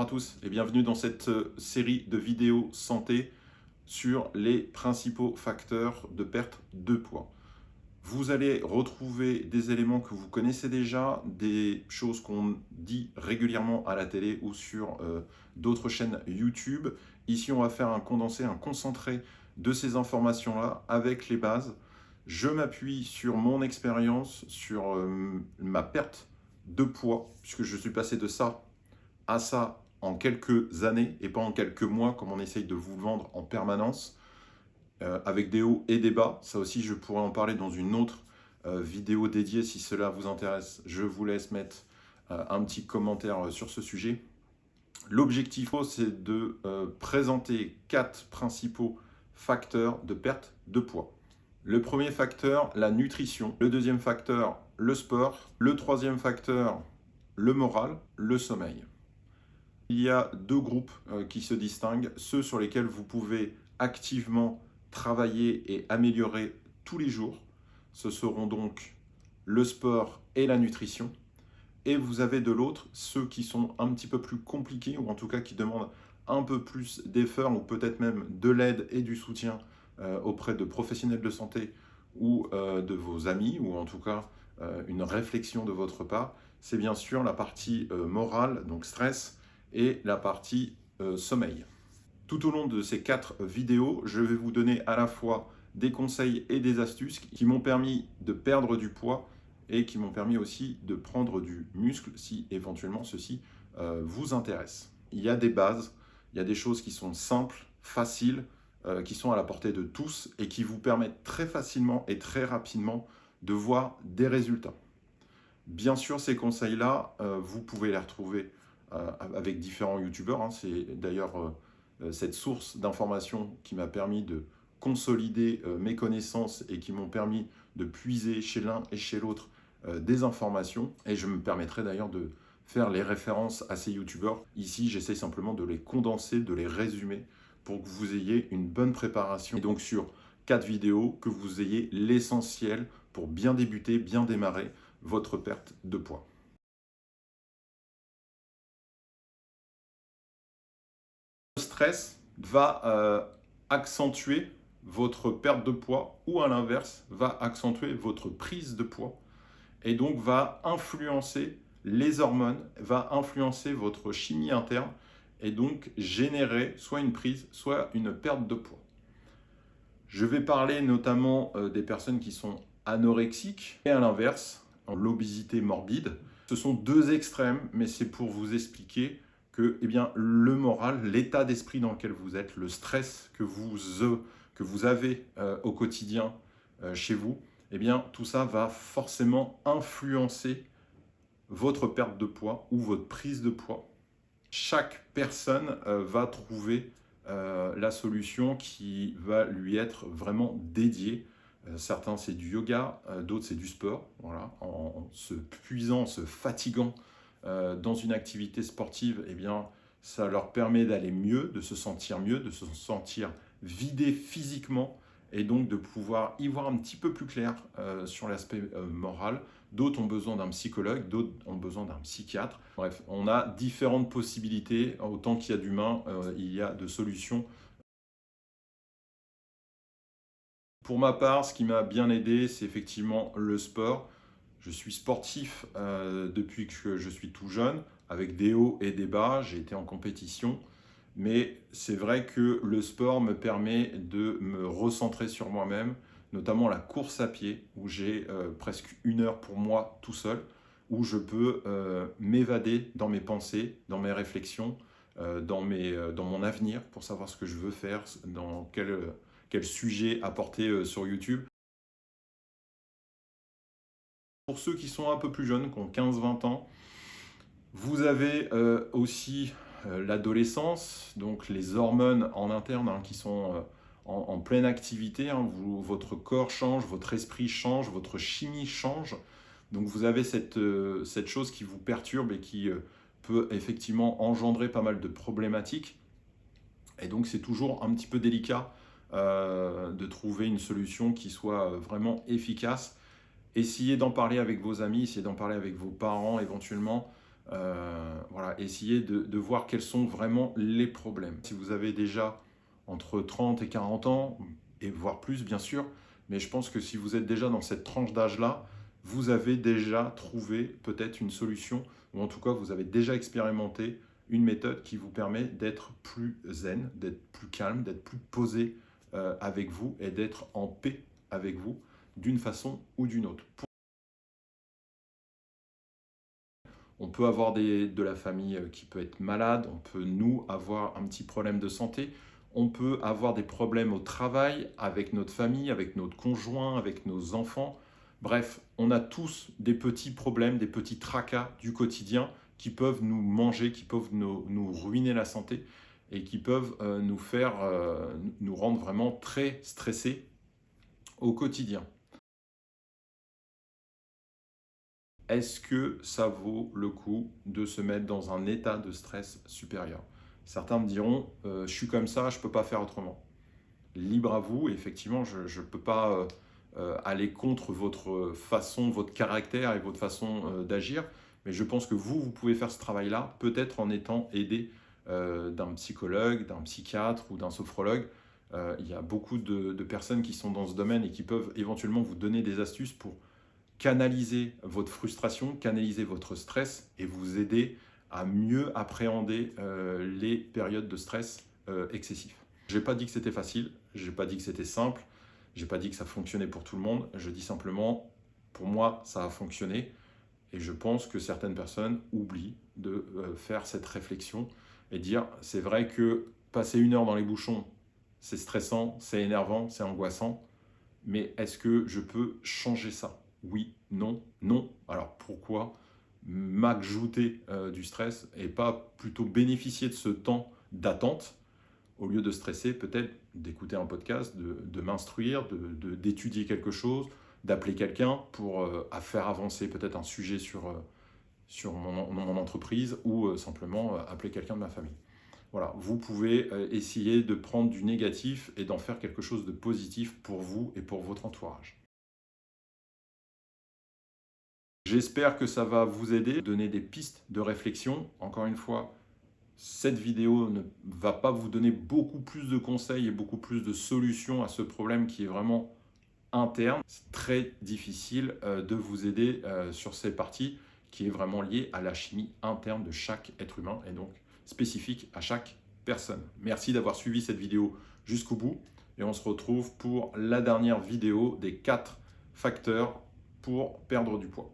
Bonjour à tous et bienvenue dans cette série de vidéos santé sur les principaux facteurs de perte de poids. Vous allez retrouver des éléments que vous connaissez déjà, des choses qu'on dit régulièrement à la télé ou sur d'autres chaînes YouTube. Ici, on va faire un condensé, un concentré de ces informations-là avec les bases. Je m'appuie sur mon expérience, sur ma perte de poids, puisque je suis passé de ça à ça en quelques années et pas en quelques mois comme on essaye de vous le vendre en permanence, avec des hauts et des bas. Ça aussi, je pourrais en parler dans une autre vidéo dédiée si cela vous intéresse. Je vous laisse mettre un petit commentaire sur ce sujet. L'objectif, c'est de présenter 4 principaux facteurs de perte de poids. Le premier facteur, la nutrition. Le deuxième facteur, le sport. Le troisième facteur, le moral, le sommeil. Il y a deux groupes qui se distinguent, ceux sur lesquels vous pouvez activement travailler et améliorer tous les jours. Ce seront donc le sport et la nutrition. Et vous avez de l'autre ceux qui sont un petit peu plus compliqués, ou en tout cas qui demandent un peu plus d'efforts, ou peut-être même de l'aide et du soutien auprès de professionnels de santé ou de vos amis, ou en tout cas une réflexion de votre part. C'est bien sûr la partie morale, donc stress, et la partie sommeil. Tout au long de ces 4 vidéos, je vais vous donner à la fois des conseils et des astuces qui m'ont permis de perdre du poids et qui m'ont permis aussi de prendre du muscle si éventuellement ceci vous intéresse. Il y a des bases, il y a des choses qui sont simples, faciles, qui sont à la portée de tous et qui vous permettent très facilement et très rapidement de voir des résultats. Bien sûr, ces conseils-là, vous pouvez les retrouver avec différents youtubeurs. C'est d'ailleurs cette source d'information qui m'a permis de consolider mes connaissances et qui m'ont permis de puiser chez l'un et chez l'autre des informations. Et je me permettrai d'ailleurs de faire les références à ces youtubeurs. Ici, j'essaie simplement de les condenser, de les résumer pour que vous ayez une bonne préparation. Et donc sur 4 vidéos, que vous ayez l'essentiel pour bien débuter, bien démarrer votre perte de poids. Le stress va accentuer votre perte de poids ou à l'inverse va accentuer votre prise de poids et donc va influencer les hormones, va influencer votre chimie interne et donc générer soit une prise, soit une perte de poids. Je vais parler notamment des personnes qui sont anorexiques et à l'inverse, l'obésité morbide. Ce sont deux extrêmes, mais c'est pour vous expliquer que le moral, l'état d'esprit dans lequel vous êtes, le stress que vous avez au quotidien chez vous, tout ça va forcément influencer votre perte de poids ou votre prise de poids. Chaque personne va trouver la solution qui va lui être vraiment dédiée. Certains, c'est du yoga, d'autres, c'est du sport. Voilà. En se puisant, en se fatiguant dans une activité sportive, ça leur permet d'aller mieux, de se sentir vidé physiquement et donc de pouvoir y voir un petit peu plus clair sur l'aspect moral. D'autres ont besoin d'un psychologue, d'autres ont besoin d'un psychiatre. Bref, on a différentes possibilités. Autant qu'il y a d'humains, il y a de solutions. Pour ma part, ce qui m'a bien aidé, c'est effectivement le sport. Je suis sportif depuis que je suis tout jeune, avec des hauts et des bas. J'ai été en compétition. Mais c'est vrai que le sport me permet de me recentrer sur moi-même, notamment la course à pied, où j'ai presque 1 heure pour moi tout seul, où je peux m'évader dans mes pensées, dans mes réflexions, dans mon avenir, pour savoir ce que je veux faire, dans quel sujet apporter sur YouTube. Pour ceux qui sont un peu plus jeunes, qui ont 15-20 ans, vous avez aussi l'adolescence, donc les hormones en interne qui sont en pleine activité. Votre corps change, votre esprit change, votre chimie change. Donc vous avez cette chose qui vous perturbe et qui peut effectivement engendrer pas mal de problématiques. Et donc c'est toujours un petit peu délicat de trouver une solution qui soit vraiment efficace. Essayez d'en parler avec vos amis, essayez d'en parler avec vos parents éventuellement. Voilà, essayez de voir quels sont vraiment les problèmes. Si vous avez déjà entre 30 et 40 ans, et voire plus bien sûr, mais je pense que si vous êtes déjà dans cette tranche d'âge-là, vous avez déjà trouvé peut-être une solution, ou en tout cas vous avez déjà expérimenté une méthode qui vous permet d'être plus zen, d'être plus calme, d'être plus posé avec vous et d'être en paix avec vous d'une façon ou d'une autre. On peut avoir de la famille qui peut être malade, on peut nous avoir un petit problème de santé, on peut avoir des problèmes au travail avec notre famille, avec notre conjoint, avec nos enfants. Bref, on a tous des petits problèmes, des petits tracas du quotidien qui peuvent nous manger, qui peuvent nous ruiner la santé et qui peuvent nous rendre vraiment très stressés au quotidien. Est-ce que ça vaut le coup de se mettre dans un état de stress supérieur? Certains me diront, je suis comme ça, je ne peux pas faire autrement. Libre à vous, effectivement, je ne peux pas aller contre votre façon, votre caractère et votre façon d'agir, mais je pense que vous pouvez faire ce travail-là, peut-être en étant aidé d'un psychologue, d'un psychiatre ou d'un sophrologue. Il y a beaucoup de personnes qui sont dans ce domaine et qui peuvent éventuellement vous donner des astuces pour canaliser votre frustration, canaliser votre stress et vous aider à mieux appréhender les périodes de stress excessifs. Je n'ai pas dit que c'était facile, je n'ai pas dit que c'était simple, je n'ai pas dit que ça fonctionnait pour tout le monde, je dis simplement, pour moi, ça a fonctionné et je pense que certaines personnes oublient de faire cette réflexion et dire, c'est vrai que passer 1 heure dans les bouchons, c'est stressant, c'est énervant, c'est angoissant, mais est-ce que je peux changer ça? Oui, non, non. Alors pourquoi m'ajouter du stress et pas plutôt bénéficier de ce temps d'attente au lieu de stresser, peut-être d'écouter un podcast, de m'instruire, d'étudier quelque chose, d'appeler quelqu'un pour faire avancer peut-être un sujet sur mon entreprise ou simplement appeler quelqu'un de ma famille. Voilà, vous pouvez essayer de prendre du négatif et d'en faire quelque chose de positif pour vous et pour votre entourage. J'espère que ça va vous aider, donner des pistes de réflexion. Encore une fois, cette vidéo ne va pas vous donner beaucoup plus de conseils et beaucoup plus de solutions à ce problème qui est vraiment interne. C'est très difficile de vous aider sur ces parties qui est vraiment liée à la chimie interne de chaque être humain et donc spécifique à chaque personne. Merci d'avoir suivi cette vidéo jusqu'au bout et on se retrouve pour la dernière vidéo des 4 facteurs pour perdre du poids.